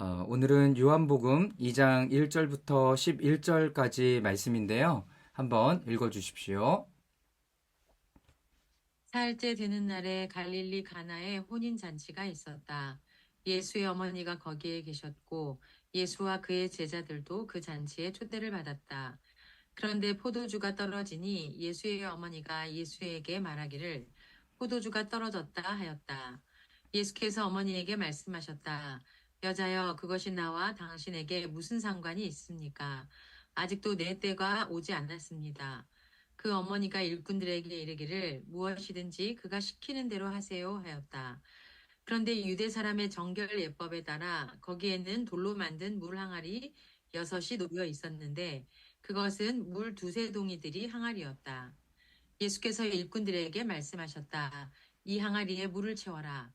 오늘은 요한복음 2장 1절부터 11절까지 말씀인데요. 한번 읽어 주십시오. 사흘째 되는 날에 갈릴리 가나에 혼인 잔치가 있었다. 예수의 어머니가 거기에 계셨고 예수와 그의 제자들도 그 잔치에 초대를 받았다. 그런데 포도주가 떨어지니 예수의 어머니가 예수에게 말하기를 포도주가 떨어졌다 하였다. 예수께서 어머니에게 말씀하셨다. 여자여, 그것이 나와 당신에게 무슨 상관이 있습니까? 아직도 내 때가 오지 않았습니다. 그 어머니가 일꾼들에게 이르기를 무엇이든지 그가 시키는 대로 하세요 하였다. 그런데 유대 사람의 정결 예법에 따라 거기에는 돌로 만든 물 항아리 6이 놓여 있었는데 그것은 물 두세 동이들이 항아리였다. 예수께서 일꾼들에게 말씀하셨다. 이 항아리에 물을 채워라.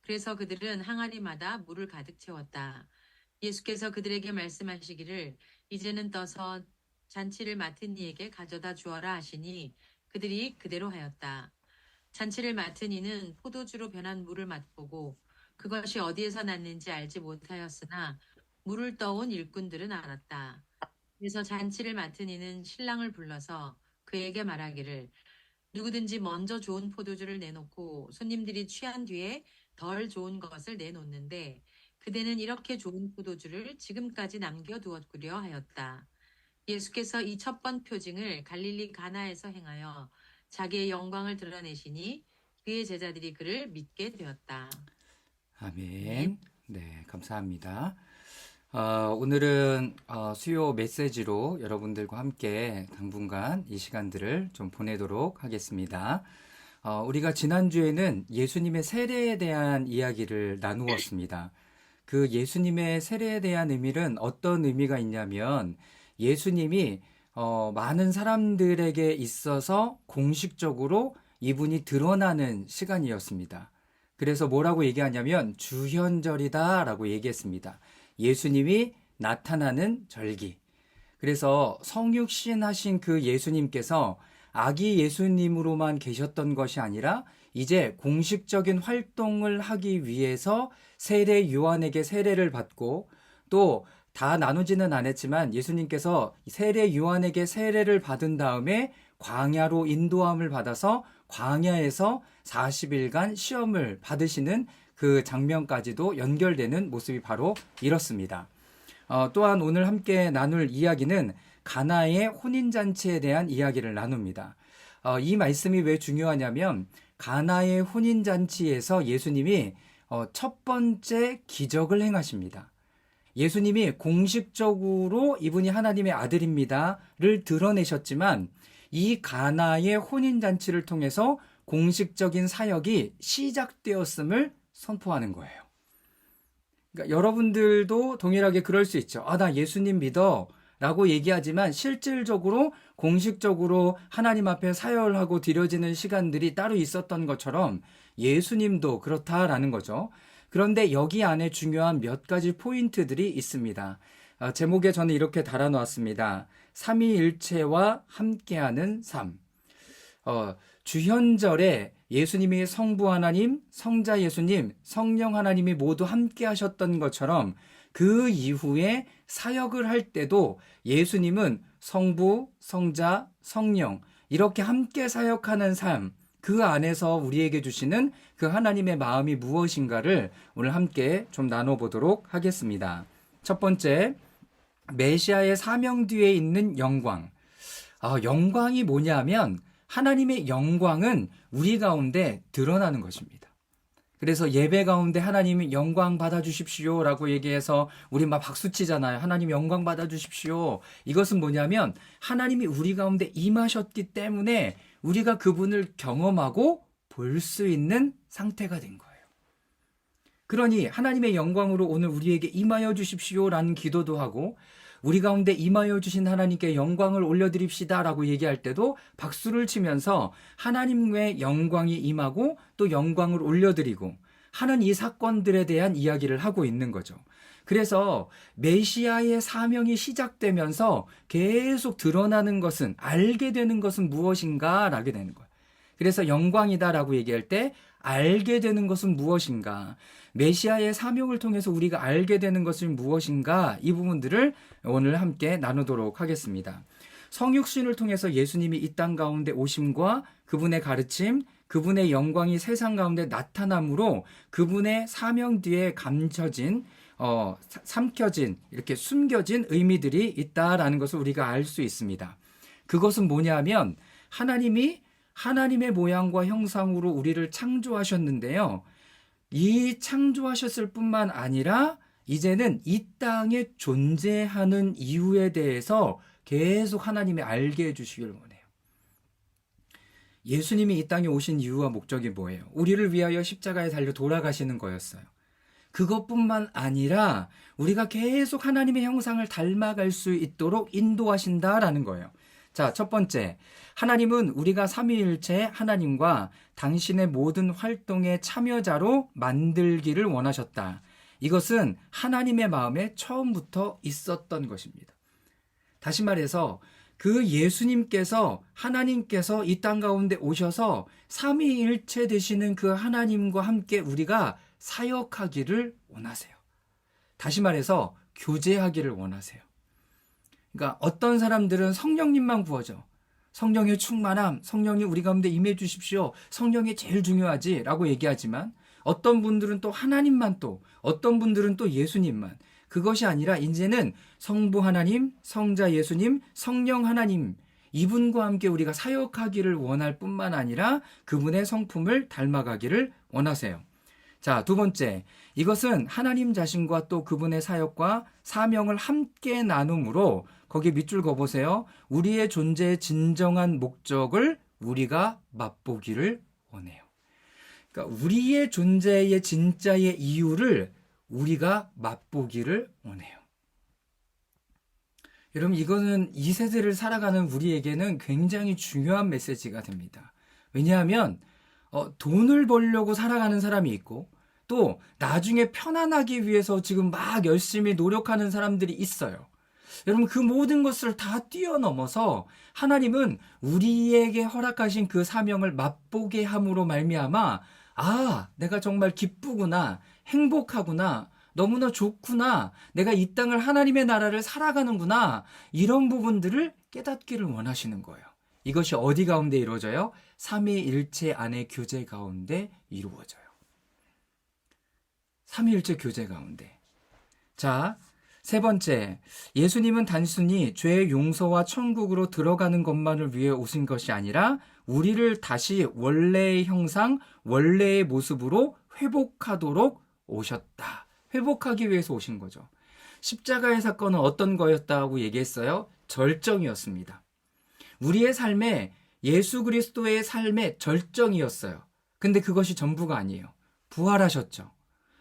그래서 그들은 항아리마다 물을 가득 채웠다. 예수께서 그들에게 말씀하시기를 이제는 떠서 잔치를 맡은 이에게 가져다 주어라 하시니 그들이 그대로 하였다. 잔치를 맡은 이는 포도주로 변한 물을 맛보고 그것이 어디에서 났는지 알지 못하였으나 물을 떠온 일꾼들은 알았다. 그래서 잔치를 맡은 이는 신랑을 불러서 그에게 말하기를 누구든지 먼저 좋은 포도주를 내놓고 손님들이 취한 뒤에 덜 좋은 것을 내놓는데 그대는 이렇게 좋은 포도주를 지금까지 남겨두었구려 하였다. 예수께서 이 첫 번 표징을 갈릴리 가나에서 행하여 자기의 영광을 드러내시니 그의 제자들이 그를 믿게 되었다. 아멘. 아멘. 네, 감사합니다. 오늘은 수요 메시지로 여러분들과 함께 당분간 이 시간들을 좀 보내도록 하겠습니다. 우리가 지난주에는 예수님의 세례에 대한 이야기를 나누었습니다. 그 예수님의 세례에 대한 의미는 어떤 의미가 있냐면 예수님이 많은 사람들에게 있어서 공식적으로 이분이 드러나는 시간이었습니다. 그래서 뭐라고 얘기하냐면 주현절이다 라고 얘기했습니다. 예수님이 나타나는 절기. 그래서 성육신 하신 그 예수님께서 아기 예수님으로만 계셨던 것이 아니라 이제 공식적인 활동을 하기 위해서 세례 요한에게 세례를 받고 또 다 나누지는 않았지만 예수님께서 세례 요한에게 세례를 받은 다음에 광야로 인도함을 받아서 광야에서 40일간 시험을 받으시는 그 장면까지도 연결되는 모습이 바로 이렇습니다. 또한 오늘 함께 나눌 이야기는 가나의 혼인잔치에 대한 이야기를 나눕니다. 이 말씀이 왜 중요하냐면 가나의 혼인잔치에서 예수님이 첫 번째 기적을 행하십니다. 예수님이 공식적으로 이분이 하나님의 아들입니다를 드러내셨지만 이 가나의 혼인잔치를 통해서 공식적인 사역이 시작되었음을 선포하는 거예요. 그러니까 여러분들도 동일하게 그럴 수 있죠. 나 예수님 믿어 라고 얘기하지만 실질적으로 공식적으로 하나님 앞에 사열하고 드려지는 시간들이 따로 있었던 것처럼 예수님도 그렇다라는 거죠. 그런데 여기 안에 중요한 몇 가지 포인트들이 있습니다. 제목에 저는 이렇게 달아놓았습니다. 삼위일체와 함께하는 삶. 주현절에 예수님이 성부 하나님, 성자 예수님, 성령 하나님이 모두 함께 하셨던 것처럼 그 이후에 사역을 할 때도 예수님은 성부, 성자, 성령 이렇게 함께 사역하는 삶, 그 안에서 우리에게 주시는 그 하나님의 마음이 무엇인가를 오늘 함께 좀 나눠보도록 하겠습니다. 첫 번째, 메시아의 사명 뒤에 있는 영광. 영광이 뭐냐면 하나님의 영광은 우리 가운데 드러나는 것입니다. 그래서 예배 가운데 하나님 영광 받아주십시오 라고 얘기해서 우리 막 박수치잖아요. 하나님 영광 받아주십시오. 이것은 뭐냐면 하나님이 우리 가운데 임하셨기 때문에 우리가 그분을 경험하고 볼 수 있는 상태가 된 거예요. 그러니 하나님의 영광으로 오늘 우리에게 임하여 주십시오 라는 기도도 하고 우리 가운데 임하여 주신 하나님께 영광을 올려드립시다 라고 얘기할 때도 박수를 치면서 하나님의 영광이 임하고 또 영광을 올려드리고 하는 이 사건들에 대한 이야기를 하고 있는 거죠. 그래서 메시아의 사명이 시작되면서 계속 드러나는 것은 알게 되는 것은 무엇인가 라게 되는 거예요. 그래서 영광이다라고 얘기할 때 알게 되는 것은 무엇인가? 메시아의 사명을 통해서 우리가 알게 되는 것은 무엇인가? 이 부분들을 오늘 함께 나누도록 하겠습니다. 성육신을 통해서 예수님이 이 땅 가운데 오심과 그분의 가르침, 그분의 영광이 세상 가운데 나타남으로 그분의 사명 뒤에 감춰진 삼켜진, 이렇게 숨겨진 의미들이 있다라는 것을 우리가 알 수 있습니다. 그것은 뭐냐면 하나님이 하나님의 모양과 형상으로 우리를 창조하셨는데요. 이 창조하셨을 뿐만 아니라 이제는 이 땅에 존재하는 이유에 대해서 계속 하나님이 알게 해주시길 원해요. 예수님이 이 땅에 오신 이유와 목적이 뭐예요? 우리를 위하여 십자가에 달려 돌아가시는 거였어요. 그것뿐만 아니라 우리가 계속 하나님의 형상을 닮아갈 수 있도록 인도하신다라는 거예요. 자, 첫 번째, 하나님은 우리가 삼위일체 하나님과 당신의 모든 활동의 참여자로 만들기를 원하셨다. 이것은 하나님의 마음에 처음부터 있었던 것입니다. 다시 말해서 그 예수님께서 하나님께서 이 땅 가운데 오셔서 삼위일체 되시는 그 하나님과 함께 우리가 사역하기를 원하세요. 다시 말해서 교제하기를 원하세요. 그러니까 어떤 사람들은 성령님만 구하죠. 성령의 충만함, 성령이 우리 가운데 임해 주십시오. 성령이 제일 중요하지 라고 얘기하지만 어떤 분들은 또 하나님만 또 어떤 분들은 또 예수님만 그것이 아니라 이제는 성부 하나님, 성자 예수님, 성령 하나님 이분과 함께 우리가 사역하기를 원할 뿐만 아니라 그분의 성품을 닮아가기를 원하세요. 자, 두 번째, 이것은 하나님 자신과 또 그분의 사역과 사명을 함께 나눔으로 거기 밑줄 그어보세요. 우리의 존재의 진정한 목적을 우리가 맛보기를 원해요. 그러니까 우리의 존재의 진짜의 이유를 우리가 맛보기를 원해요. 여러분, 이거는 이 세대를 살아가는 우리에게는 굉장히 중요한 메시지가 됩니다. 왜냐하면 돈을 벌려고 살아가는 사람이 있고 또 나중에 편안하기 위해서 지금 막 열심히 노력하는 사람들이 있어요. 여러분, 그 모든 것을 다 뛰어넘어서 하나님은 우리에게 허락하신 그 사명을 맛보게 함으로 말미암아 내가 정말 기쁘구나, 행복하구나, 너무나 좋구나, 내가 이 땅을 하나님의 나라를 살아가는구나, 이런 부분들을 깨닫기를 원하시는 거예요. 이것이 어디 가운데 이루어져요? 삼위일체 안의 교제 가운데 이루어져요. 삼위일체 교제 가운데. 자, 세 번째, 예수님은 단순히 죄의 용서와 천국으로 들어가는 것만을 위해 오신 것이 아니라 우리를 다시 원래의 형상, 원래의 모습으로 회복하도록 오셨다. 회복하기 위해서 오신 거죠. 십자가의 사건은 어떤 거였다고 얘기했어요? 절정이었습니다. 우리의 삶에 예수 그리스도의 삶의 절정이었어요. 근데 그것이 전부가 아니에요. 부활하셨죠.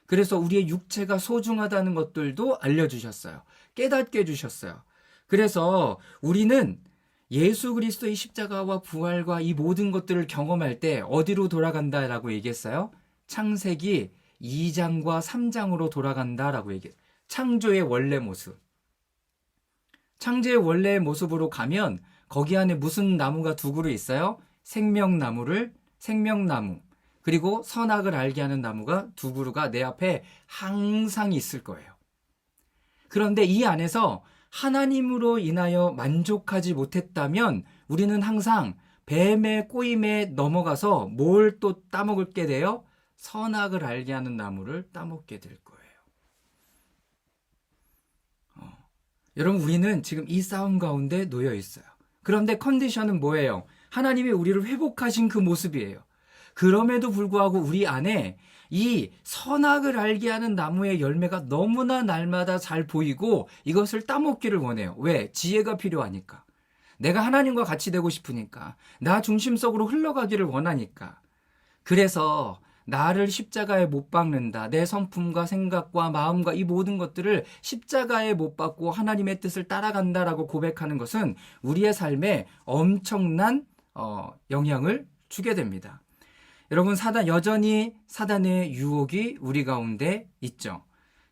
그래서 우리의 육체가 소중하다는 것들도 알려주셨어요. 깨닫게 해주셨어요. 그래서 우리는 예수 그리스도의 십자가와 부활과 이 모든 것들을 경험할 때 어디로 돌아간다라고 얘기했어요? 창세기 2장과 3장으로 돌아간다라고 얘기했어요. 창조의 원래 모습. 창조의 원래의 모습으로 가면 거기 안에 무슨 나무가 두 그루 있어요? 생명나무 그리고 선악을 알게 하는 나무가 두 그루가 내 앞에 항상 있을 거예요. 그런데 이 안에서 하나님으로 인하여 만족하지 못했다면 우리는 항상 뱀의 꼬임에 넘어가서 뭘 또 따먹게 돼요? 선악을 알게 하는 나무를 따먹게 될 거예요. 여러분, 우리는 지금 이 싸움 가운데 놓여 있어요. 그런데 컨디션은 뭐예요? 하나님이 우리를 회복하신 그 모습이에요. 그럼에도 불구하고 우리 안에 이 선악을 알게 하는 나무의 열매가 너무나 날마다 잘 보이고 이것을 따먹기를 원해요. 왜? 지혜가 필요하니까. 내가 하나님과 같이 되고 싶으니까. 나 중심적으로 흘러가기를 원하니까. 그래서 나를 십자가에 못 박는다. 내 성품과 생각과 마음과 이 모든 것들을 십자가에 못 박고 하나님의 뜻을 따라간다라고 고백하는 것은 우리의 삶에 엄청난 영향을 주게 됩니다. 여러분, 여전히 사단의 유혹이 우리 가운데 있죠.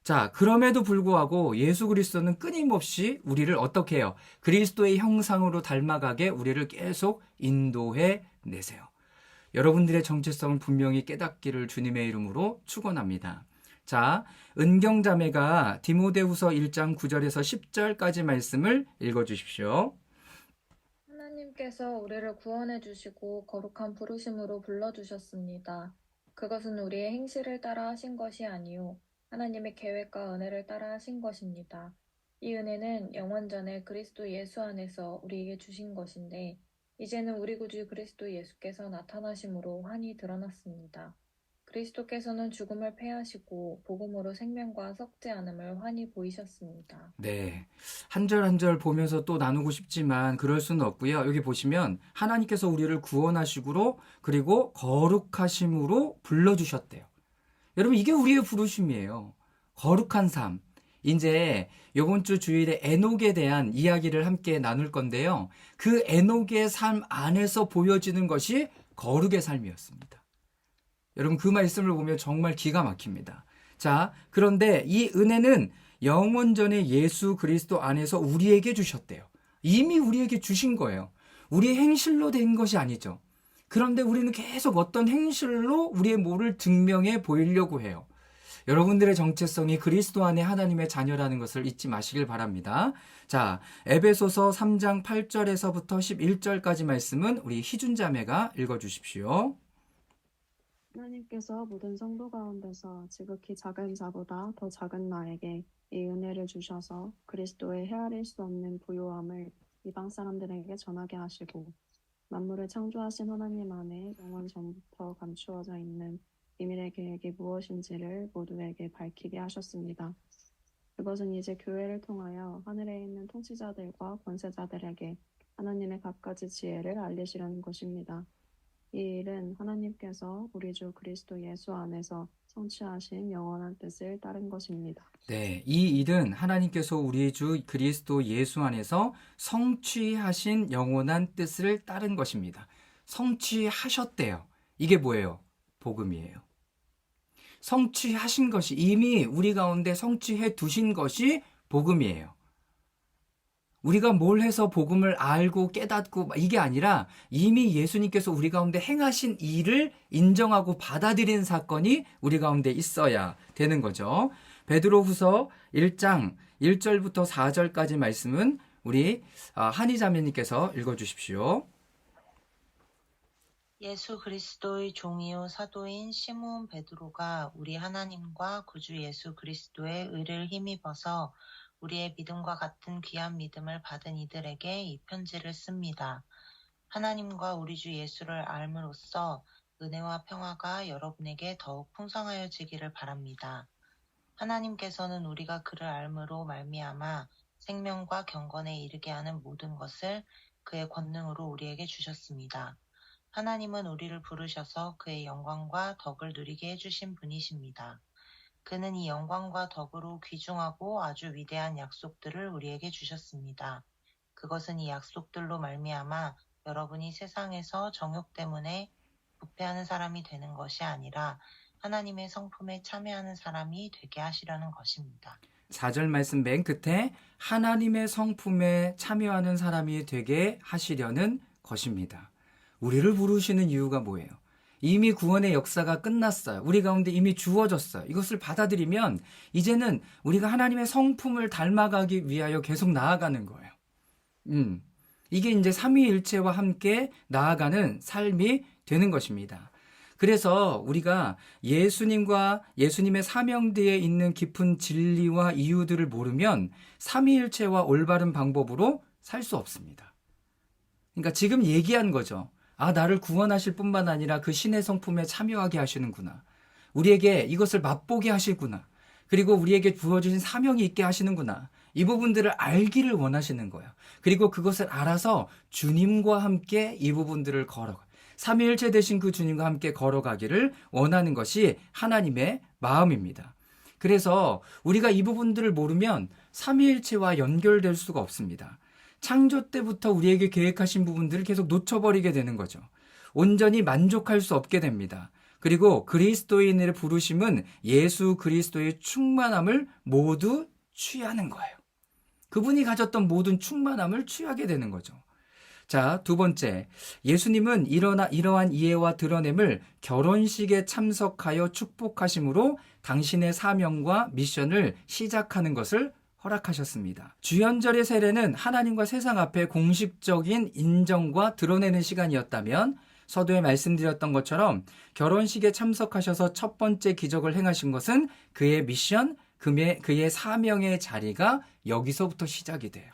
자, 그럼에도 불구하고 예수 그리스도는 끊임없이 우리를 어떻게 해요? 그리스도의 형상으로 닮아가게 우리를 계속 인도해 내세요. 여러분들의 정체성을 분명히 깨닫기를 주님의 이름으로 축원합니다. 자, 은경자매가 디모데후서 1장 9절에서 10절까지 말씀을 읽어주십시오. 하나님께서 우리를 구원해 주시고 거룩한 부르심으로 불러주셨습니다. 그것은 우리의 행실을 따라 하신 것이 아니요 하나님의 계획과 은혜를 따라 하신 것입니다. 이 은혜는 영원 전에 그리스도 예수 안에서 우리에게 주신 것인데 이제는 우리 구주 그리스도 예수께서 나타나심으로 환히 드러났습니다. 그리스도께서는 죽음을 패하시고 복음으로 생명과 썩지 않음을 환히 보이셨습니다. 네, 한 절 한 절 보면서 또 나누고 싶지만 그럴 수는 없고요. 여기 보시면 하나님께서 우리를 구원하시고 그리고 거룩하심으로 불러주셨대요. 여러분, 이게 우리의 부르심이에요. 거룩한 삶. 이제 이번 주 주일에 에녹에 대한 이야기를 함께 나눌 건데요. 그 에녹의 삶 안에서 보여지는 것이 거룩의 삶이었습니다. 여러분, 그 말씀을 보면 정말 기가 막힙니다. 자, 그런데 이 은혜는 영원전에 예수 그리스도 안에서 우리에게 주셨대요. 이미 우리에게 주신 거예요. 우리의 행실로 된 것이 아니죠. 그런데 우리는 계속 어떤 행실로 우리의 뭐를 증명해 보이려고 해요. 여러분들의 정체성이 그리스도 안에 하나님의 자녀라는 것을 잊지 마시길 바랍니다. 자, 에베소서 3장 8절에서부터 11절까지 말씀은 우리 희준 자매가 읽어주십시오. 하나님께서 모든 성도 가운데서 지극히 작은 자보다 더 작은 나에게 이 은혜를 주셔서 그리스도의 헤아릴 수 없는 부요함을 이방 사람들에게 전하게 하시고 만물을 창조하신 하나님 안에 영원 전부터 감추어져 있는 비밀의 계획이 무엇인지를 모두에게 밝히게 하셨습니다. 그것은 이제 교회를 통하여 하늘에 있는 통치자들과 권세자들에게 하나님의 갖가지 지혜를 알리시려는 것입니다. 이 일은 하나님께서 우리 주 그리스도 예수 안에서 성취하신 영원한 뜻을 따른 것입니다. 네, 이 일은 하나님께서 우리 주 그리스도 예수 안에서 성취하신 영원한 뜻을 따른 것입니다. 성취하셨대요. 이게 뭐예요? 복음이에요. 성취하신 것이, 이미 우리 가운데 성취해 두신 것이 복음이에요. 우리가 뭘 해서 복음을 알고 깨닫고 이게 아니라 이미 예수님께서 우리 가운데 행하신 일을 인정하고 받아들이는 사건이 우리 가운데 있어야 되는 거죠. 베드로후서 1장 1절부터 4절까지 말씀은 우리 한희 자매님께서 읽어주십시오. 예수 그리스도의 종이요 사도인 시므온 베드로가 우리 하나님과 구주 예수 그리스도의 의를 힘입어서 우리의 믿음과 같은 귀한 믿음을 받은 이들에게 이 편지를 씁니다. 하나님과 우리 주 예수를 알므로써 은혜와 평화가 여러분에게 더욱 풍성하여지기를 바랍니다. 하나님께서는 우리가 그를 알므로 말미암아 생명과 경건에 이르게 하는 모든 것을 그의 권능으로 우리에게 주셨습니다. 하나님은 우리를 부르셔서 그의 영광과 덕을 누리게 해주신 분이십니다. 그는 이 영광과 덕으로 귀중하고 아주 위대한 약속들을 우리에게 주셨습니다. 그것은 이 약속들로 말미암아 여러분이 세상에서 정욕 때문에 부패하는 사람이 되는 것이 아니라 하나님의 성품에 참여하는 사람이 되게 하시려는 것입니다. 4절 말씀 맨 끝에 하나님의 성품에 참여하는 사람이 되게 하시려는 것입니다. 우리를 부르시는 이유가 뭐예요? 이미 구원의 역사가 끝났어요. 우리 가운데 이미 주어졌어요. 이것을 받아들이면 이제는 우리가 하나님의 성품을 닮아가기 위하여 계속 나아가는 거예요. 이게 이제 삼위일체와 함께 나아가는 삶이 되는 것입니다. 그래서 우리가 예수님과 예수님의 사명대에 있는 깊은 진리와 이유들을 모르면 삼위일체와 올바른 방법으로 살 수 없습니다. 그러니까 지금 얘기한 거죠. 아, 나를 구원하실 뿐만 아니라 그 신의 성품에 참여하게 하시는구나. 우리에게 이것을 맛보게 하시구나. 그리고 우리에게 부어주신 사명이 있게 하시는구나. 이 부분들을 알기를 원하시는 거예요. 그리고 그것을 알아서 주님과 함께 이 부분들을 걸어가. 삼위일체 되신 그 주님과 함께 걸어가기를 원하는 것이 하나님의 마음입니다. 그래서 우리가 이 부분들을 모르면 삼위일체와 연결될 수가 없습니다. 창조 때부터 우리에게 계획하신 부분들을 계속 놓쳐버리게 되는 거죠. 온전히 만족할 수 없게 됩니다. 그리고 그리스도인의 부르심은 예수 그리스도의 충만함을 모두 취하는 거예요. 그분이 가졌던 모든 충만함을 취하게 되는 거죠. 자, 두 번째. 예수님은 이러한 이해와 드러냄을 결혼식에 참석하여 축복하심으로 당신의 사명과 미션을 시작하는 것을 허락하셨습니다. 주연절의 세례는 하나님과 세상 앞에 공식적인 인정과 드러내는 시간이었다면 서두에 말씀드렸던 것처럼 결혼식에 참석하셔서 첫 번째 기적을 행하신 것은 그의 미션, 그의 사명의 자리가 여기서부터 시작이 돼요.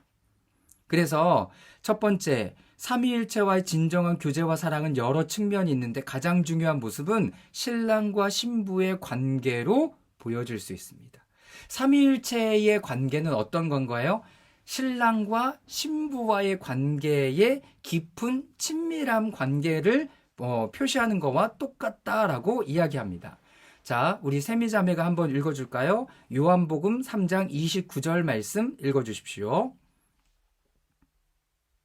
그래서 첫 번째, 삼위일체와의 진정한 교제와 사랑은 여러 측면이 있는데 가장 중요한 모습은 신랑과 신부의 관계로 보여질 수 있습니다. 삼위일체의 관계는 어떤 건가요? 신랑과 신부와의 관계의 깊은 친밀한 관계를 표시하는 것과 똑같다라고 이야기합니다. 자, 우리 세미자매가 한번 읽어줄까요? 요한복음 3장 29절 말씀 읽어주십시오.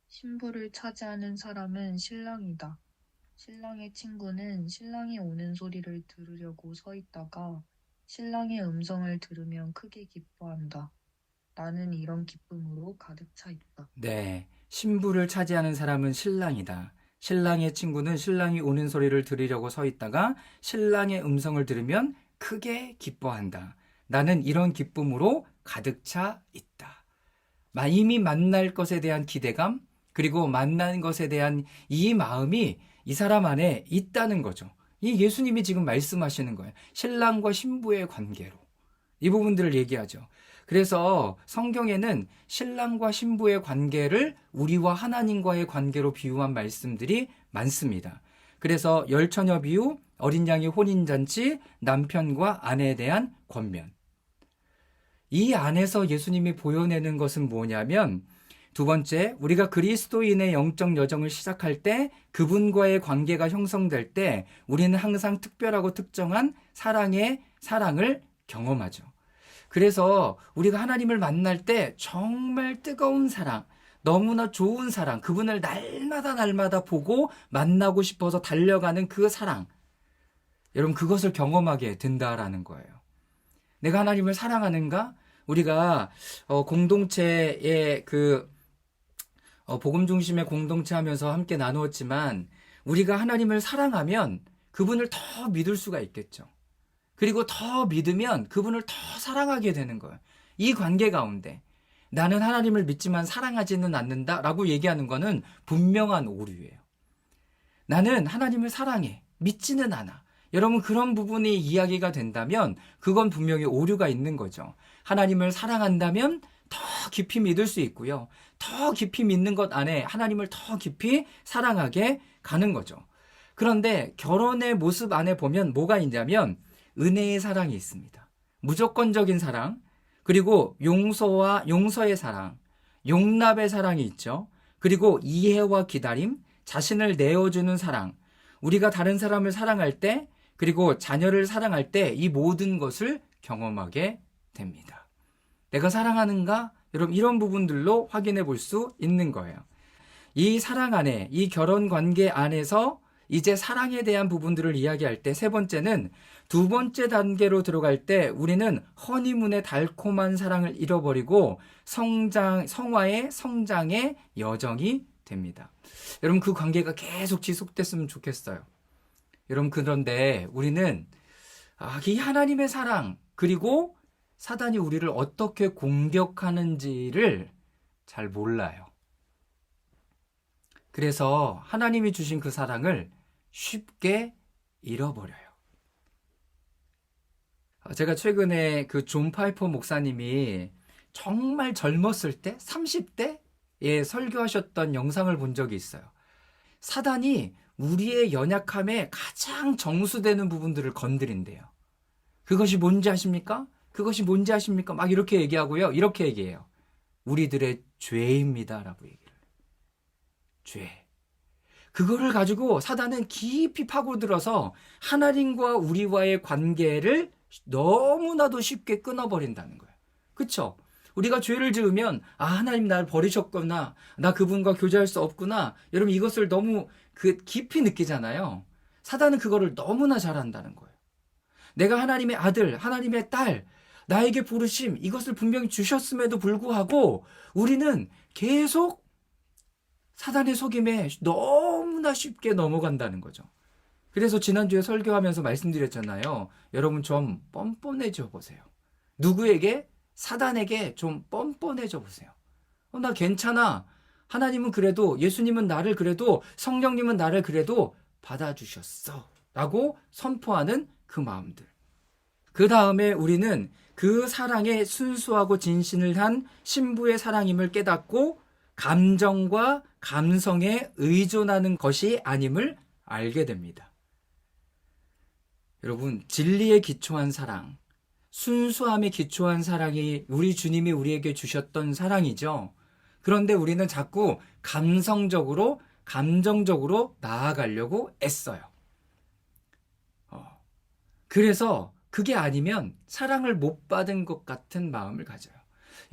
신부를 차지하는 사람은 신랑이다. 신랑의 친구는 신랑이 오는 소리를 들으려고 서 있다가 신랑의 음성을 들으면 크게 기뻐한다. 나는 이런 기쁨으로 가득 차 있다. 네, 신부를 차지하는 사람은 신랑이다. 신랑의 친구는 신랑이 오는 소리를 들으려고 서 있다가 신랑의 음성을 들으면 크게 기뻐한다. 나는 이런 기쁨으로 가득 차 있다. 이미 만날 것에 대한 기대감, 그리고 만난 것에 대한 이 마음이 이 사람 안에 있다는 거죠. 이 예수님이 지금 말씀하시는 거예요. 신랑과 신부의 관계로. 이 부분들을 얘기하죠. 그래서 성경에는 신랑과 신부의 관계를 우리와 하나님과의 관계로 비유한 말씀들이 많습니다. 그래서 열처녀 비유, 어린 양의 혼인잔치, 남편과 아내에 대한 권면. 이 안에서 예수님이 보여내는 것은 뭐냐면 두 번째, 우리가 그리스도인의 영적 여정을 시작할 때 그분과의 관계가 형성될 때 우리는 항상 특별하고 특정한 사랑을 경험하죠. 그래서 우리가 하나님을 만날 때 정말 뜨거운 사랑, 너무나 좋은 사랑, 그분을 날마다 보고 만나고 싶어서 달려가는 그 사랑, 여러분 그것을 경험하게 된다라는 거예요. 내가 하나님을 사랑하는가? 우리가 공동체의 복음 중심의 공동체 하면서 함께 나누었지만 우리가 하나님을 사랑하면 그분을 더 믿을 수가 있겠죠. 그리고 더 믿으면 그분을 더 사랑하게 되는 거예요. 이 관계 가운데 나는 하나님을 믿지만 사랑하지는 않는다라고 얘기하는 거는 분명한 오류예요. 나는 하나님을 사랑해, 믿지는 않아. 여러분 그런 부분이 이야기가 된다면 그건 분명히 오류가 있는 거죠. 하나님을 사랑한다면 더 깊이 믿을 수 있고요. 더 깊이 믿는 것 안에 하나님을 더 깊이 사랑하게 가는 거죠. 그런데 결혼의 모습 안에 보면 뭐가 있냐면 은혜의 사랑이 있습니다. 무조건적인 사랑, 그리고 용서의 사랑, 용납의 사랑이 있죠. 그리고 이해와 기다림, 자신을 내어주는 사랑, 우리가 다른 사람을 사랑할 때, 그리고 자녀를 사랑할 때 이 모든 것을 경험하게 됩니다. 내가 사랑하는가? 여러분 이런 부분들로 확인해 볼 수 있는 거예요. 이 사랑 안에, 이 결혼 관계 안에서 이제 사랑에 대한 부분들을 이야기할 때 세 번째는 두 번째 단계로 들어갈 때 우리는 허니문의 달콤한 사랑을 잃어버리고 성화의 성장의 여정이 됩니다. 여러분 그 관계가 계속 지속됐으면 좋겠어요. 여러분 그런데 우리는 이 하나님의 사랑 그리고 사단이 우리를 어떻게 공격하는지를 잘 몰라요. 그래서 하나님이 주신 그 사랑을 쉽게 잃어버려요. 제가 최근에 그 존 파이퍼 목사님이 정말 젊었을 때 30대에 설교하셨던 영상을 본 적이 있어요. 사단이 우리의 연약함에 가장 정수되는 부분들을 건드린대요. 그것이 뭔지 아십니까? 그것이 뭔지 아십니까? 막 이렇게 얘기하고요. 이렇게 얘기해요. 우리들의 죄입니다. 라고 얘기를 해요. 죄. 그거를 가지고 사단은 깊이 파고들어서 하나님과 우리와의 관계를 너무나도 쉽게 끊어버린다는 거예요. 그쵸? 우리가 죄를 지으면 하나님 나를 버리셨구나. 나 그분과 교제할 수 없구나. 여러분 이것을 너무 깊이 느끼잖아요. 사단은 그거를 너무나 잘한다는 거예요. 내가 하나님의 아들, 하나님의 딸, 나에게 부르심 이것을 분명히 주셨음에도 불구하고 우리는 계속 사단의 속임에 너무나 쉽게 넘어간다는 거죠. 그래서 지난주에 설교하면서 말씀드렸잖아요. 여러분 좀 뻔뻔해져 보세요. 누구에게? 사단에게 좀 뻔뻔해져 보세요. 나 괜찮아. 하나님은 그래도, 예수님은 나를 그래도, 성령님은 나를 그래도 받아주셨어 라고 선포하는 그 마음들. 그 다음에 우리는 그 사랑에 순수하고 진실을 한 신부의 사랑임을 깨닫고 감정과 감성에 의존하는 것이 아님을 알게 됩니다. 여러분, 진리에 기초한 사랑, 순수함에 기초한 사랑이 우리 주님이 우리에게 주셨던 사랑이죠. 그런데 우리는 자꾸 감성적으로, 감정적으로 나아가려고 애써요. 그래서 그게 아니면 사랑을 못 받은 것 같은 마음을 가져요.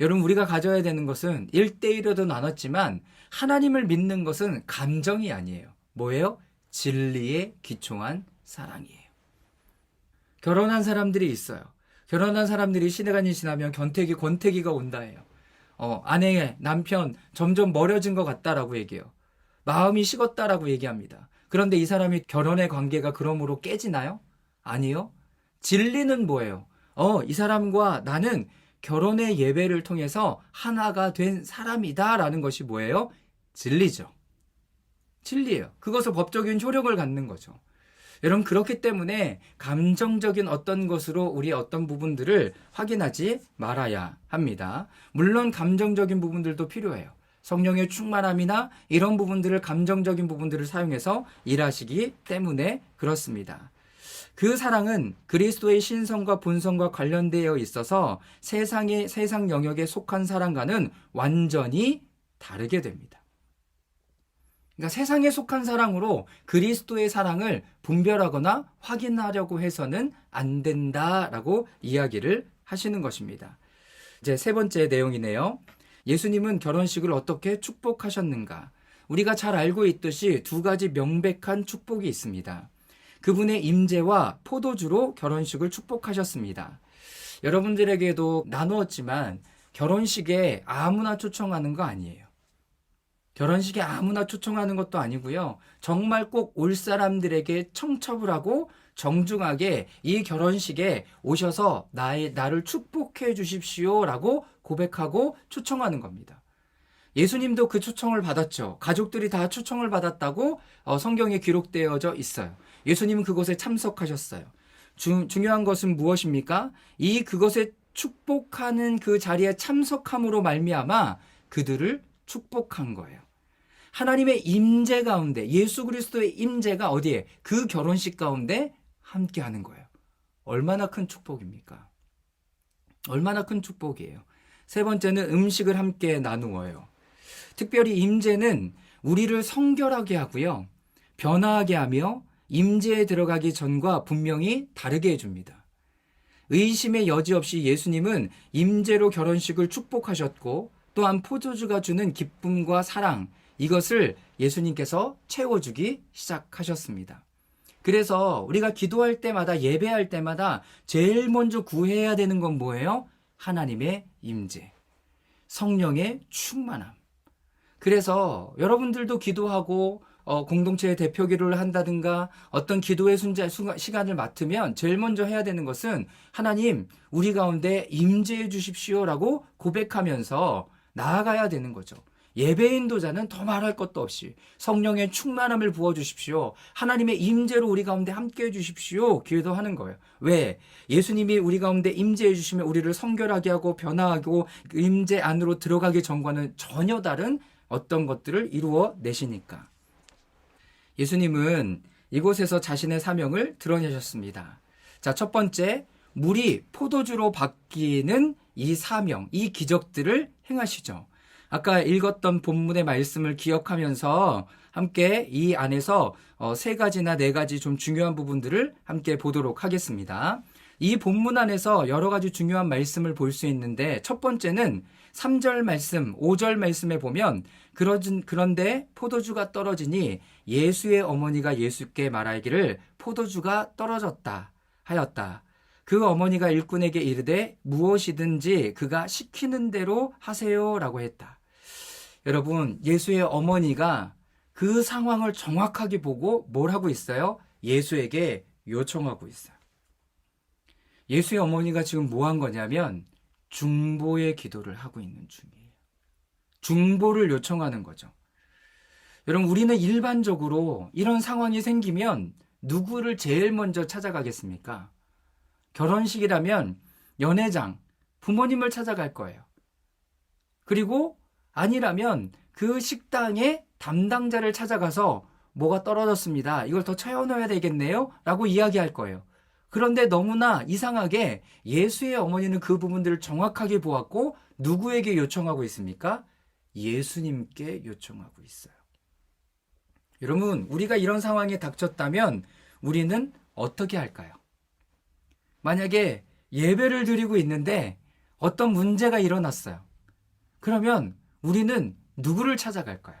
여러분, 우리가 가져야 되는 것은 1대1로도 나눴지만 하나님을 믿는 것은 감정이 아니에요. 뭐예요? 진리에 기초한 사랑이에요. 결혼한 사람들이 있어요. 결혼한 사람들이 시간이 지나면 권태기가 온다해요. 아내, 남편 점점 멀어진 것 같다라고 얘기해요. 마음이 식었다라고 얘기합니다. 그런데 이 사람이 결혼의 관계가 그러므로 깨지나요? 아니요. 진리는 뭐예요? 이 사람과 나는 결혼의 예배를 통해서 하나가 된 사람이다라는 것이 뭐예요? 진리죠. 진리예요. 그것을 법적인 효력을 갖는 거죠. 여러분, 그렇기 때문에 감정적인 어떤 것으로 우리의 어떤 부분들을 확인하지 말아야 합니다. 물론 감정적인 부분들도 필요해요. 성령의 충만함이나 이런 부분들을, 감정적인 부분들을 사용해서 일하시기 때문에 그렇습니다. 그 사랑은 그리스도의 신성과 본성과 관련되어 있어서 세상 영역에 속한 사랑과는 완전히 다르게 됩니다. 그러니까 세상에 속한 사랑으로 그리스도의 사랑을 분별하거나 확인하려고 해서는 안 된다라고 이야기를 하시는 것입니다. 이제 세 번째 내용이네요. 예수님은 결혼식을 어떻게 축복하셨는가? 우리가 잘 알고 있듯이 두 가지 명백한 축복이 있습니다. 그분의 임재와 포도주로 결혼식을 축복하셨습니다. 여러분들에게도 나누었지만 결혼식에 아무나 초청하는 거 아니에요. 결혼식에 아무나 초청하는 것도 아니고요. 정말 꼭 올 사람들에게 청첩을 하고 정중하게 이 결혼식에 오셔서 나를 축복해 주십시오라고 고백하고 초청하는 겁니다. 예수님도 그 초청을 받았죠. 가족들이 다 초청을 받았다고 성경에 기록되어져 있어요. 예수님은 그곳에 참석하셨어요. 중요한 것은 무엇입니까? 그것에 축복하는 그 자리에 참석함으로 말미암아 그들을 축복한 거예요. 하나님의 임재 가운데, 예수 그리스도의 임재가 어디에? 그 결혼식 가운데 함께하는 거예요. 얼마나 큰 축복입니까? 얼마나 큰 축복이에요. 세 번째는 음식을 함께 나누어요. 특별히 임재는 우리를 성결하게 하고요, 변화하게 하며 임재에 들어가기 전과 분명히 다르게 해줍니다. 의심의 여지 없이 예수님은 임재로 결혼식을 축복하셨고, 또한 포도주가 주는 기쁨과 사랑, 이것을 예수님께서 채워주기 시작하셨습니다. 그래서 우리가 기도할 때마다, 예배할 때마다 제일 먼저 구해야 되는 건 뭐예요? 하나님의 임재, 성령의 충만함. 그래서 여러분들도 기도하고 공동체의 대표 기도를 한다든가 어떤 기도의 시간을 맡으면 제일 먼저 해야 되는 것은 하나님, 우리 가운데 임재해 주십시오라고 고백하면서 나아가야 되는 거죠. 예배 인도자는 더 말할 것도 없이 성령의 충만함을 부어주십시오, 하나님의 임재로 우리 가운데 함께해 주십시오 기도하는 거예요. 왜? 예수님이 우리 가운데 임재해 주시면 우리를 성결하게 하고 변화하고 임재 안으로 들어가기 전과는 전혀 다른 어떤 것들을 이루어 내시니까. 예수님은 이곳에서 자신의 사명을 드러내셨습니다. 자, 첫 번째, 물이 포도주로 바뀌는 이 사명, 이 기적들을 행하시죠. 아까 읽었던 본문의 말씀을 기억하면서 함께 이 안에서 세 가지나 네 가지 좀 중요한 부분들을 함께 보도록 하겠습니다. 이 본문 안에서 여러 가지 중요한 말씀을 볼 수 있는데, 첫 번째는 3절 말씀, 5절 말씀에 보면 그런데 포도주가 떨어지니 예수의 어머니가 예수께 말하기를 포도주가 떨어졌다 하였다. 그 어머니가 일꾼에게 이르되 무엇이든지 그가 시키는 대로 하세요라고 했다. 여러분, 예수의 어머니가 그 상황을 정확하게 보고 뭘 하고 있어요? 예수에게 요청하고 있어요. 예수의 어머니가 지금 뭐 한 거냐면 중보의 기도를 하고 있는 중이에요. 중보를 요청하는 거죠. 여러분, 우리는 일반적으로 이런 상황이 생기면 누구를 제일 먼저 찾아가겠습니까? 결혼식이라면 연회장, 부모님을 찾아갈 거예요. 그리고 아니라면 그 식당의 담당자를 찾아가서 뭐가 떨어졌습니다. 이걸 더 채워넣어야 되겠네요. 라고 이야기할 거예요. 그런데 너무나 이상하게 예수의 어머니는 그 부분들을 정확하게 보았고 누구에게 요청하고 있습니까? 예수님께 요청하고 있어요. 여러분, 우리가 이런 상황에 닥쳤다면 우리는 어떻게 할까요? 만약에 예배를 드리고 있는데 어떤 문제가 일어났어요. 그러면 우리는 누구를 찾아갈까요?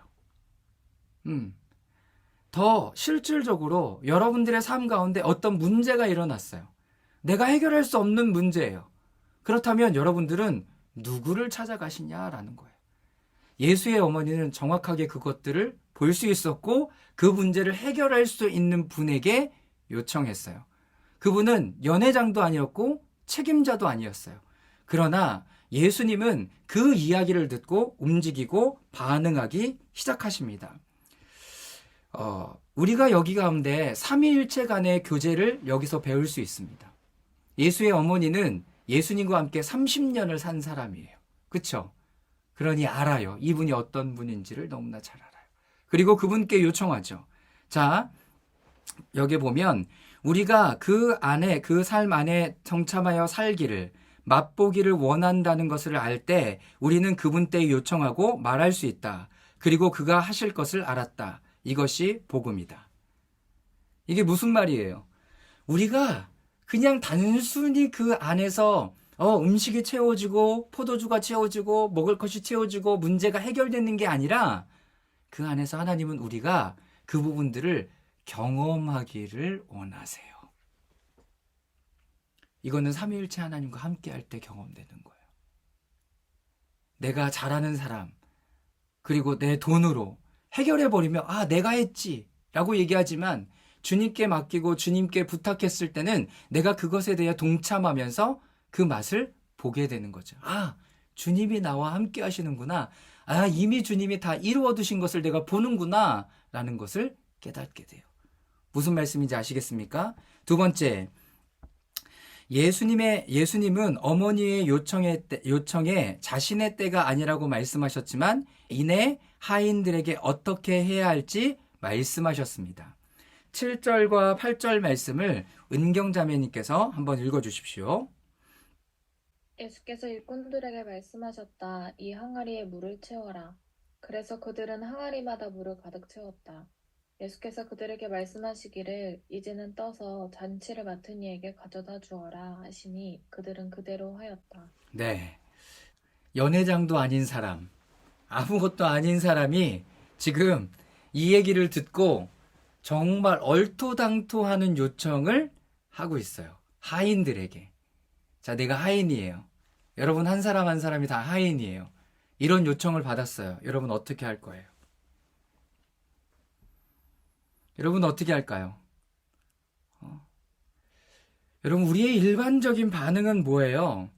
더 실질적으로 여러분들의 삶 가운데 어떤 문제가 일어났어요. 내가 해결할 수 없는 문제예요. 그렇다면 여러분들은 누구를 찾아가시냐라는 거예요. 예수의 어머니는 정확하게 그것들을 볼 수 있었고 그 문제를 해결할 수 있는 분에게 요청했어요. 그분은 연회장도 아니었고 책임자도 아니었어요. 그러나 예수님은 그 이야기를 듣고 움직이고 반응하기 시작하십니다. 우리가 여기 가운데 삼위일체 간의 교제를 여기서 배울 수 있습니다. 예수의 어머니는 예수님과 함께 30년을 산 사람이에요. 그렇죠? 그러니 알아요. 이분이 어떤 분인지를 너무나 잘 알아요. 그리고 그분께 요청하죠. 자, 여기 보면 우리가 그 안에, 그 삶 안에 동참하여 살기를, 맛보기를 원한다는 것을 알 때 우리는 그분께 요청하고 말할 수 있다. 그리고 그가 하실 것을 알았다. 이것이 복음이다. 이게 무슨 말이에요? 우리가 그냥 단순히 그 안에서 음식이 채워지고 포도주가 채워지고 먹을 것이 채워지고 문제가 해결되는 게 아니라 그 안에서 하나님은 우리가 그 부분들을 경험하기를 원하세요. 이거는 삼위일체 하나님과 함께 할 때 경험되는 거예요. 내가 잘하는 사람, 그리고 내 돈으로 해결해버리면 내가 했지 라고 얘기하지만 주님께 맡기고 주님께 부탁했을 때는 내가 그것에 대해 동참하면서 그 맛을 보게 되는 거죠. 주님이 나와 함께 하시는구나. 이미 주님이 다 이루어 두신 것을 내가 보는구나 라는 것을 깨닫게 돼요. 무슨 말씀인지 아시겠습니까? 두 번째, 예수님은 어머니의 요청에 자신의 때가 아니라고 말씀하셨지만 이내 하인들에게 어떻게 해야 할지 말씀하셨습니다. 7절과 8절 말씀을 은경자매님께서 한번 읽어주십시오. 예수께서 일꾼들에게 말씀하셨다. 이 항아리에 물을 채워라. 그래서 그들은 항아리마다 물을 가득 채웠다. 예수께서 그들에게 말씀하시기를 이제는 떠서 잔치를 맡은 이에게 가져다 주어라 하시니 그들은 그대로 하였다. 네, 연회장도 아닌 사람, 아무것도 아닌 사람이 지금 이 얘기를 듣고 정말 얼토당토하는 요청을 하고 있어요. 하인들에게. 자, 내가 하인이에요. 여러분 한 사람 한 사람이 다 하인이에요. 이런 요청을 받았어요. 여러분 어떻게 할 거예요? 여러분 어떻게 할까요? 여러분 우리의 일반적인 반응은 뭐예요?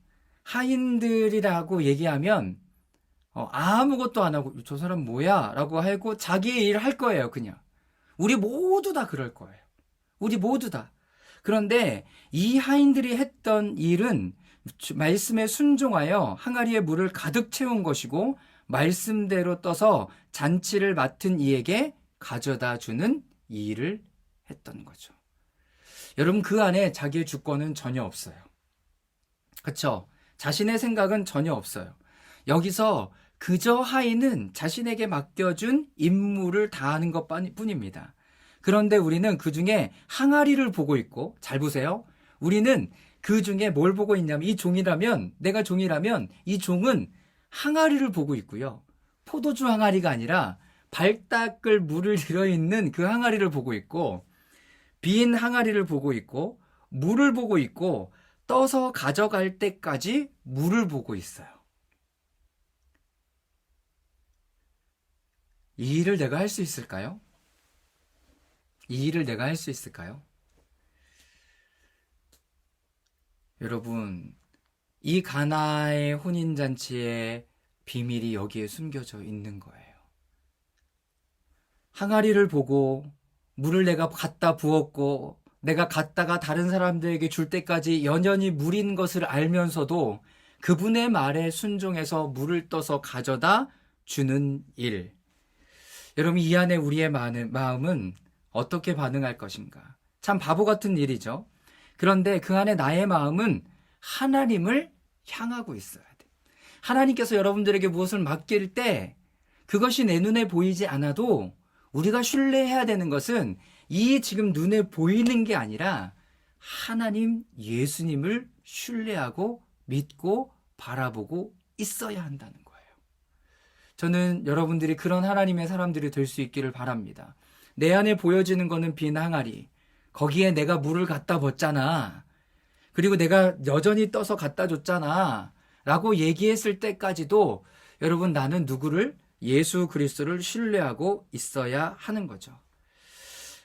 하인들이라고 얘기하면 아무것도 안 하고 저 사람 뭐야? 라고 하고 자기의 일을 할 거예요. 그냥. 우리 모두 다 그럴 거예요. 우리 모두 다. 그런데 이 하인들이 했던 일은 말씀에 순종하여 항아리에 물을 가득 채운 것이고 말씀대로 떠서 잔치를 맡은 이에게 가져다 주는 이 일을 했던 거죠. 여러분 그 안에 자기의 주권은 전혀 없어요. 그렇죠? 자신의 생각은 전혀 없어요. 여기서 그저 하인은 자신에게 맡겨준 임무를 다하는 것뿐입니다. 그런데 우리는 그 중에 항아리를 보고 있고, 잘 보세요. 우리는 그 중에 뭘 보고 있냐면 내가 종이라면 이 종은 항아리를 보고 있고요. 포도주 항아리가 아니라 발 닦을 물을 들어있는 그 항아리를 보고 있고 빈 항아리를 보고 있고 물을 보고 있고 떠서 가져갈 때까지 물을 보고 있어요. 이 일을 내가 할 수 있을까요? 이 일을 내가 할 수 있을까요? 여러분, 이 가나의 혼인잔치의 비밀이 여기에 숨겨져 있는 거예요. 항아리를 보고 물을 내가 갖다 부었고 내가 갖다가 다른 사람들에게 줄 때까지 연연히 물인 것을 알면서도 그분의 말에 순종해서 물을 떠서 가져다 주는 일. 여러분, 이 안에 우리의 마음은 어떻게 반응할 것인가? 참 바보 같은 일이죠. 그런데 그 안에 나의 마음은 하나님을 향하고 있어야 돼. 하나님께서 여러분들에게 무엇을 맡길 때 그것이 내 눈에 보이지 않아도 우리가 신뢰해야 되는 것은 이 지금 눈에 보이는 게 아니라 하나님 예수님을 신뢰하고 믿고 바라보고 있어야 한다는 거예요. 저는 여러분들이 그런 하나님의 사람들이 될 수 있기를 바랍니다. 내 안에 보여지는 거는 빈 항아리. 거기에 내가 물을 갖다 붓잖아. 그리고 내가 여전히 떠서 갖다 줬잖아. 라고 얘기했을 때까지도 여러분, 나는 누구를? 예수 그리스도를 신뢰하고 있어야 하는 거죠.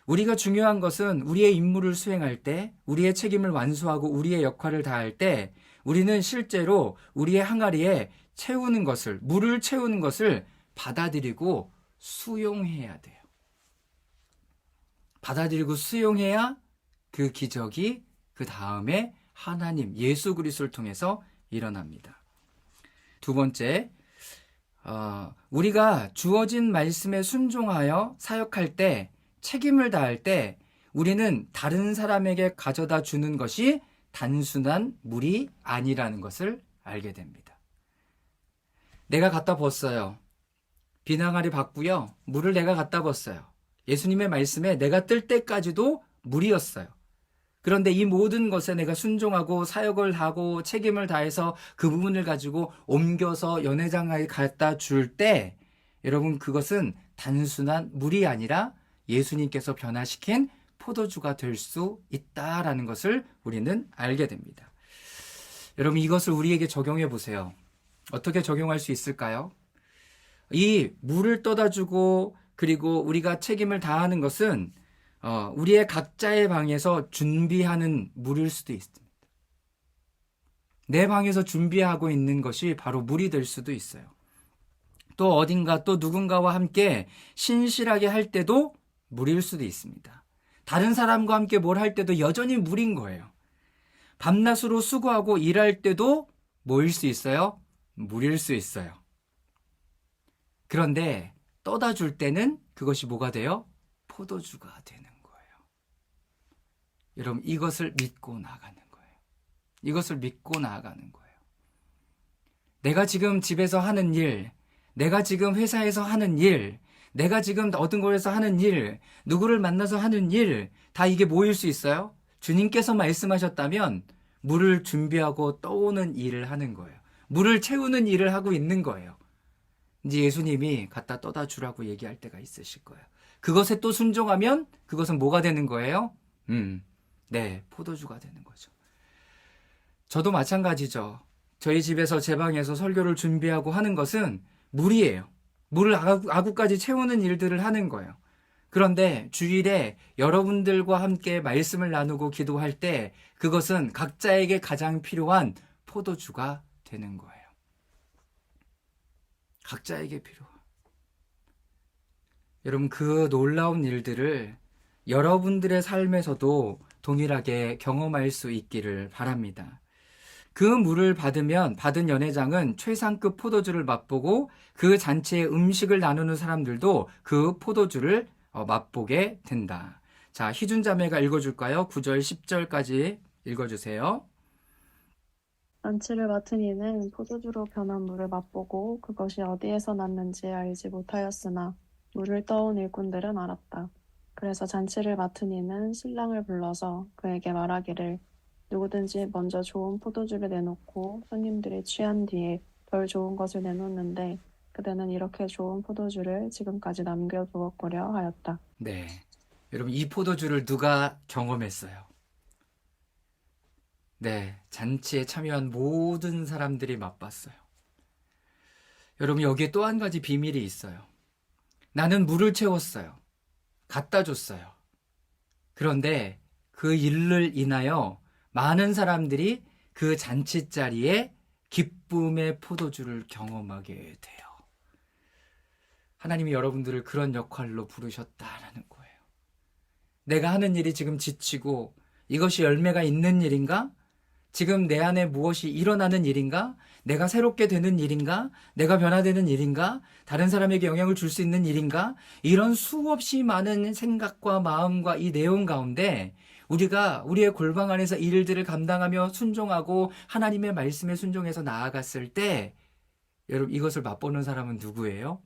우리가 중요한 것은 우리의 임무를 수행할 때, 우리의 책임을 완수하고 우리의 역할을 다할 때 우리는 실제로 우리의 항아리에 채우는 것을, 물을 채우는 것을 받아들이고 수용해야 돼요. 받아들이고 수용해야 그 기적이 그 다음에 하나님 예수 그리스도를 통해서 일어납니다. 두 번째, 우리가 주어진 말씀에 순종하여 사역할 때, 책임을 다할 때 우리는 다른 사람에게 가져다 주는 것이 단순한 물이 아니라는 것을 알게 됩니다. 내가 갖다 붓어요. 빈 항아리 받고요. 물을 내가 갖다 붓어요. 예수님의 말씀에 내가 뜰 때까지도 물이었어요. 그런데 이 모든 것에 내가 순종하고 사역을 하고 책임을 다해서 그 부분을 가지고 옮겨서 연회장에 갖다 줄 때 여러분, 그것은 단순한 물이 아니라 예수님께서 변화시킨 포도주가 될 수 있다라는 것을 우리는 알게 됩니다. 여러분, 이것을 우리에게 적용해 보세요. 어떻게 적용할 수 있을까요? 이 물을 떠다 주고 그리고 우리가 책임을 다하는 것은 우리의 각자의 방에서 준비하는 물일 수도 있습니다. 내 방에서 준비하고 있는 것이 바로 물이 될 수도 있어요. 또 어딘가 또 누군가와 함께 신실하게 할 때도 물일 수도 있습니다. 다른 사람과 함께 뭘 할 때도 여전히 물인 거예요. 밤낮으로 수고하고 일할 때도 뭐일 수 있어요? 물일 수 있어요. 그런데 떠다 줄 때는 그것이 뭐가 돼요? 포도주가 되는 거예요. 여러분, 이것을 믿고 나가는 거예요. 이것을 믿고 나아가는 거예요. 내가 지금 집에서 하는 일, 내가 지금 회사에서 하는 일, 내가 지금 어떤 곳에서 하는 일, 누구를 만나서 하는 일, 다 이게 뭐일 수 있어요? 주님께서 말씀하셨다면 물을 준비하고 떠오는 일을 하는 거예요. 물을 채우는 일을 하고 있는 거예요. 이제 예수님이 갖다 떠다 주라고 얘기할 때가 있으실 거예요. 그것에 또 순종하면 그것은 뭐가 되는 거예요? 네, 포도주가 되는 거죠. 저도 마찬가지죠. 저희 집에서 제 방에서 설교를 준비하고 하는 것은 물이에요. 물을 아구까지 채우는 일들을 하는 거예요. 그런데 주일에 여러분들과 함께 말씀을 나누고 기도할 때 그것은 각자에게 가장 필요한 포도주가 되는 거예요. 각자에게 필요한. 여러분, 그 놀라운 일들을 여러분들의 삶에서도 동일하게 경험할 수 있기를 바랍니다. 그 물을 받으면 받은 연회장은 최상급 포도주를 맛보고 그 잔치의 음식을 나누는 사람들도 그 포도주를 맛보게 된다. 자, 희준 자매가 읽어줄까요? 9절, 10절까지 읽어주세요. 잔치를 맡은 이는 포도주로 변한 물을 맛보고 그것이 어디에서 났는지 알지 못하였으나 물을 떠온 일꾼들은 알았다. 그래서 잔치를 맡은 이는 신랑을 불러서 그에게 말하기를 누구든지 먼저 좋은 포도주를 내놓고 손님들이 취한 뒤에 덜 좋은 것을 내놓는데 그대는 이렇게 좋은 포도주를 지금까지 남겨두었구려 하였다. 네, 여러분, 이 포도주를 누가 경험했어요? 네, 잔치에 참여한 모든 사람들이 맛봤어요. 여러분, 여기에 또 한 가지 비밀이 있어요. 나는 물을 채웠어요. 갖다 줬어요. 그런데 그 일을 인하여 많은 사람들이 그 잔치 자리에 기쁨의 포도주를 경험하게 돼요. 하나님이 여러분들을 그런 역할로 부르셨다라는 거예요. 내가 하는 일이 지금 지치고 이것이 열매가 있는 일인가? 지금 내 안에 무엇이 일어나는 일인가? 내가 새롭게 되는 일인가? 내가 변화되는 일인가? 다른 사람에게 영향을 줄 수 있는 일인가? 이런 수없이 많은 생각과 마음과 이 내용 가운데 우리가 우리의 골방 안에서 이 일들을 감당하며 순종하고 하나님의 말씀에 순종해서 나아갔을 때 여러분 이것을 맛보는 사람은 누구예요?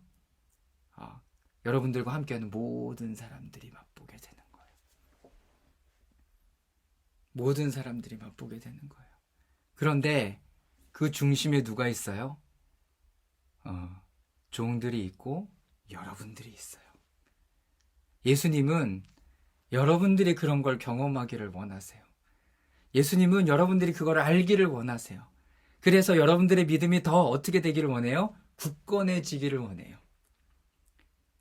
여러분들과 함께하는 모든 사람들이 맛보게 되는 거예요. 모든 사람들이 맛보게 되는 거예요. 그런데 그 중심에 누가 있어요? 종들이 있고 여러분들이 있어요. 예수님은 여러분들이 그런 걸 경험하기를 원하세요. 예수님은 여러분들이 그걸 알기를 원하세요. 그래서 여러분들의 믿음이 더 어떻게 되기를 원해요? 굳건해지기를 원해요.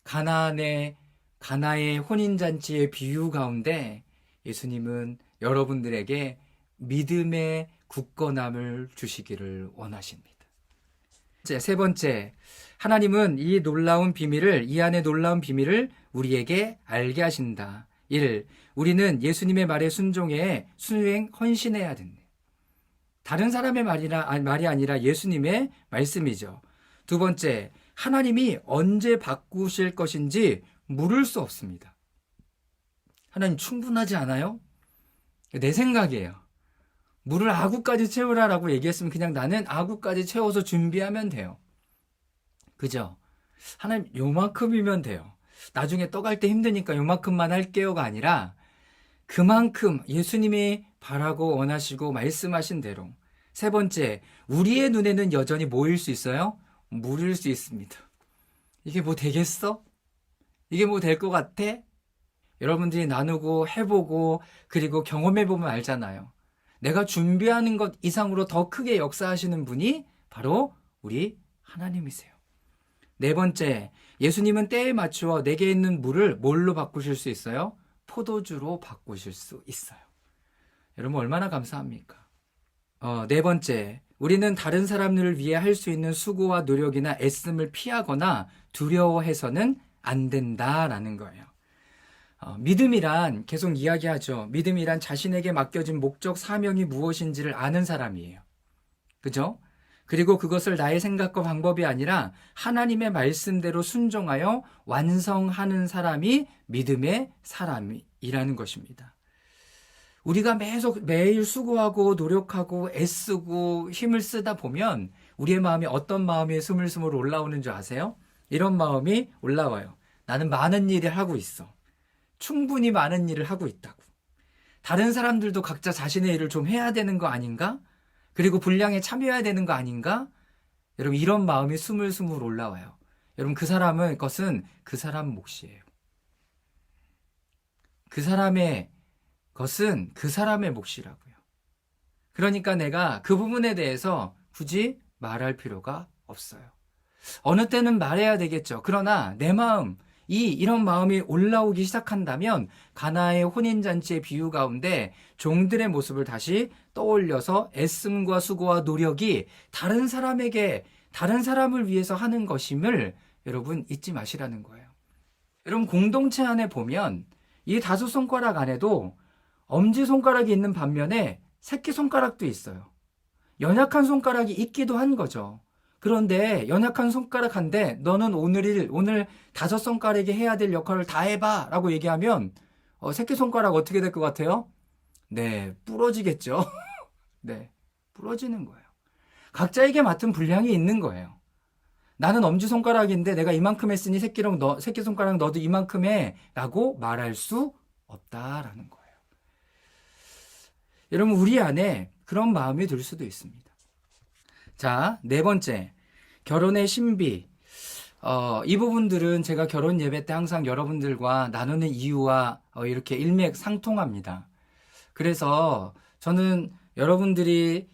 가나의 혼인잔치의 비유 가운데 예수님은 여러분들에게 믿음의 굳건함을 주시기를 원하십니다. 세 번째, 하나님은 이 안에 놀라운 비밀을 우리에게 알게 하신다. 1. 우리는 예수님의 말에 헌신해야 된다. 다른 사람의 말이 아니라 예수님의 말씀이죠. 두 번째, 하나님이 언제 바꾸실 것인지 물을 수 없습니다. 하나님 충분하지 않아요? 내 생각이에요. 물을 아구까지 채우라라고 얘기했으면 그냥 나는 아구까지 채워서 준비하면 돼요. 그죠? 하나님 요만큼이면 돼요. 나중에 떠갈 때 힘드니까 요만큼만 할게요가 아니라 그만큼 예수님이 바라고 원하시고 말씀하신 대로. 세 번째, 우리의 눈에는 여전히 뭐일 수 있어요? 물일 수 있습니다. 이게 뭐 되겠어? 이게 뭐 될 것 같아? 여러분들이 나누고 해보고 그리고 경험해보면 알잖아요. 내가 준비하는 것 이상으로 더 크게 역사하시는 분이 바로 우리 하나님이세요. 네 번째, 예수님은 때에 맞추어 내게 있는 물을 뭘로 바꾸실 수 있어요? 포도주로 바꾸실 수 있어요. 여러분 얼마나 감사합니까? 네 번째, 우리는 다른 사람들을 위해 할 수 있는 수고와 노력이나 애씀을 피하거나 두려워해서는 안 된다라는 거예요. 믿음이란 계속 이야기하죠. 믿음이란 자신에게 맡겨진 목적, 사명이 무엇인지를 아는 사람이에요. 그죠? 그리고 그것을 나의 생각과 방법이 아니라 하나님의 말씀대로 순종하여 완성하는 사람이 믿음의 사람이라는 것입니다. 우리가 매일 수고하고 노력하고 애쓰고 힘을 쓰다 보면 우리의 마음이 어떤 마음이 스물스물 올라오는 줄 아세요? 이런 마음이 올라와요. 나는 많은 일을 하고 있어. 충분히 많은 일을 하고 있다고. 다른 사람들도 각자 자신의 일을 좀 해야 되는 거 아닌가? 그리고 분량에 참여해야 되는 거 아닌가? 여러분 이런 마음이 스물스물 올라와요. 여러분 그 사람 몫이에요. 그 사람의 것은 그 사람의 몫이라고요. 그러니까 내가 그 부분에 대해서 굳이 말할 필요가 없어요. 어느 때는 말해야 되겠죠. 그러나 내 마음, 이런 마음이 올라오기 시작한다면 가나의 혼인잔치의 비유 가운데 종들의 모습을 다시 떠올려서 애씀과 수고와 노력이 다른 사람을 위해서 하는 것임을 여러분 잊지 마시라는 거예요. 여러분 공동체 안에 보면 이 5손가락 안에도 엄지손가락이 있는 반면에 새끼손가락도 있어요. 연약한 손가락이 있기도 한 거죠. 그런데 연약한 손가락한데 너는 오늘 5손가락이 해야 될 역할을 다 해봐 라고 얘기하면 새끼손가락 어떻게 될 것 같아요? 네, 부러지겠죠. 네, 부러지는 거예요. 각자에게 맡은 분량이 있는 거예요. 나는 엄지손가락인데 내가 이만큼 했으니 새끼손가락 너도 이만큼 해 라고 말할 수 없다라는 거예요. 여러분 우리 안에 그런 마음이 들 수도 있습니다. 자, 네 번째, 결혼의 신비. 이 부분들은 제가 결혼 예배 때 항상 여러분들과 나누는 이유와 이렇게 일맥상통합니다. 그래서 저는 여러분들이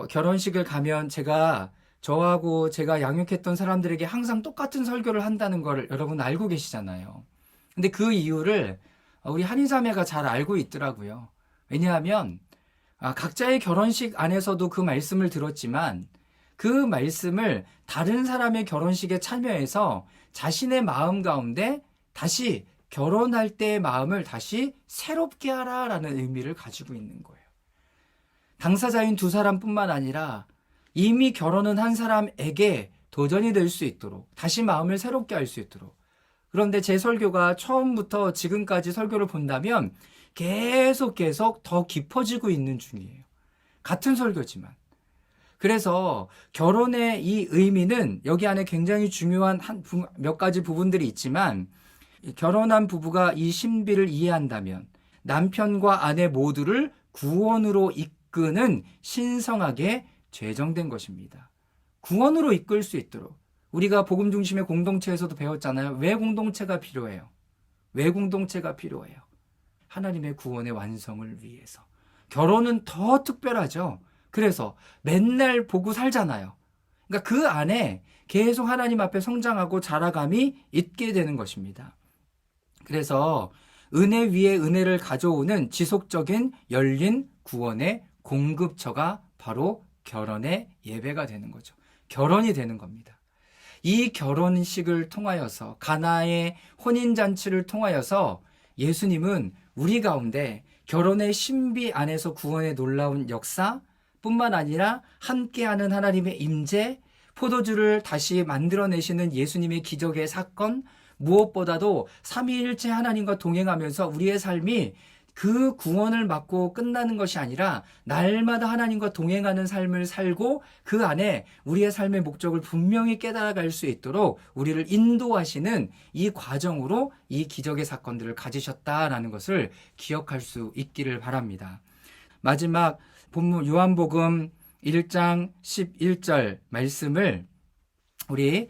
결혼식을 가면 제가 저하고 제가 양육했던 사람들에게 항상 똑같은 설교를 한다는 걸 여러분 알고 계시잖아요. 근데 그 이유를 우리 한인자매가 잘 알고 있더라고요. 왜냐하면 각자의 결혼식 안에서도 그 말씀을 들었지만 그 말씀을 다른 사람의 결혼식에 참여해서 자신의 마음 가운데 다시 결혼할 때의 마음을 다시 새롭게 하라라는 의미를 가지고 있는 거예요. 당사자인 두 사람뿐만 아니라 이미 결혼은 한 사람에게 도전이 될 수 있도록 다시 마음을 새롭게 할 수 있도록. 그런데 제 설교가 처음부터 지금까지 설교를 본다면 계속 더 깊어지고 있는 중이에요. 같은 설교지만. 그래서 결혼의 이 의미는 여기 안에 굉장히 중요한 몇 가지 부분들이 있지만 결혼한 부부가 이 신비를 이해한다면 남편과 아내 모두를 구원으로 이끄는 신성하게 제정된 것입니다. 구원으로 이끌 수 있도록. 우리가 복음 중심의 공동체에서도 배웠잖아요. 왜 공동체가 필요해요? 왜 공동체가 필요해요? 하나님의 구원의 완성을 위해서. 결혼은 더 특별하죠. 그래서 맨날 보고 살잖아요. 그러니까 그 안에 계속 하나님 앞에 성장하고 자라감이 있게 되는 것입니다. 그래서 은혜 위에 은혜를 가져오는 지속적인 열린 구원의 공급처가 바로 결혼의 예배가 되는 거죠. 결혼이 되는 겁니다. 이 결혼식을 통하여서 가나의 혼인잔치를 통하여서 예수님은 우리 가운데 결혼의 신비 안에서 구원의 놀라운 역사 뿐만 아니라 함께하는 하나님의 임재, 포도주를 다시 만들어내시는 예수님의 기적의 사건, 무엇보다도 삼위일체 하나님과 동행하면서 우리의 삶이 그 구원을 받고 끝나는 것이 아니라 날마다 하나님과 동행하는 삶을 살고 그 안에 우리의 삶의 목적을 분명히 깨달아갈 수 있도록 우리를 인도하시는 이 과정으로 이 기적의 사건들을 가지셨다라는 것을 기억할 수 있기를 바랍니다. 마지막 본문 요한복음 1장 11절 말씀을 우리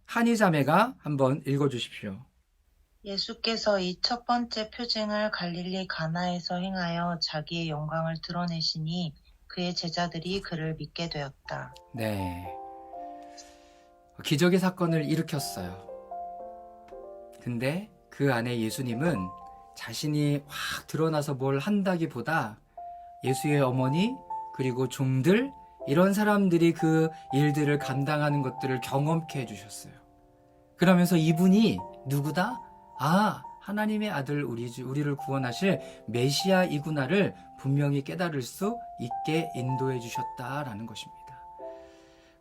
한이자매가 한번 읽어주십시오. 예수께서 이 첫 번째 표징을 갈릴리 가나에서 행하여 자기의 영광을 드러내시니 그의 제자들이 그를 믿게 되었다. 네, 기적의 사건을 일으켰어요. 근데 그 안에 예수님은 자신이 확 드러나서 뭘 한다기보다 예수의 어머니 그리고 종들 이런 사람들이 그 일들을 감당하는 것들을 경험케 해주셨어요. 그러면서 이분이 누구다? 하나님의 아들 우리를 구원하실 메시아이구나를 분명히 깨달을 수 있게 인도해 주셨다라는 것입니다.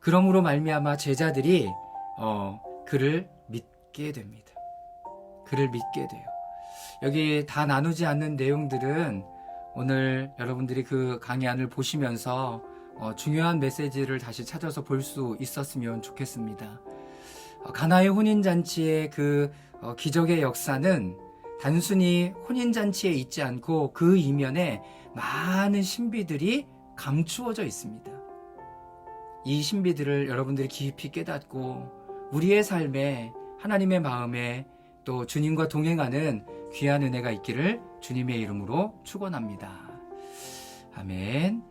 그러므로 말미암아 제자들이 그를 믿게 됩니다. 그를 믿게 돼요. 여기 다 나누지 않는 내용들은 오늘 여러분들이 그 강의안을 보시면서 중요한 메시지를 다시 찾아서 볼 수 있었으면 좋겠습니다. 가나의 혼인잔치의 그 기적의 역사는 단순히 혼인잔치에 있지 않고 그 이면에 많은 신비들이 감추어져 있습니다. 이 신비들을 여러분들이 깊이 깨닫고 우리의 삶에 하나님의 마음에 또 주님과 동행하는 귀한 은혜가 있기를 주님의 이름으로 축원합니다. 아멘.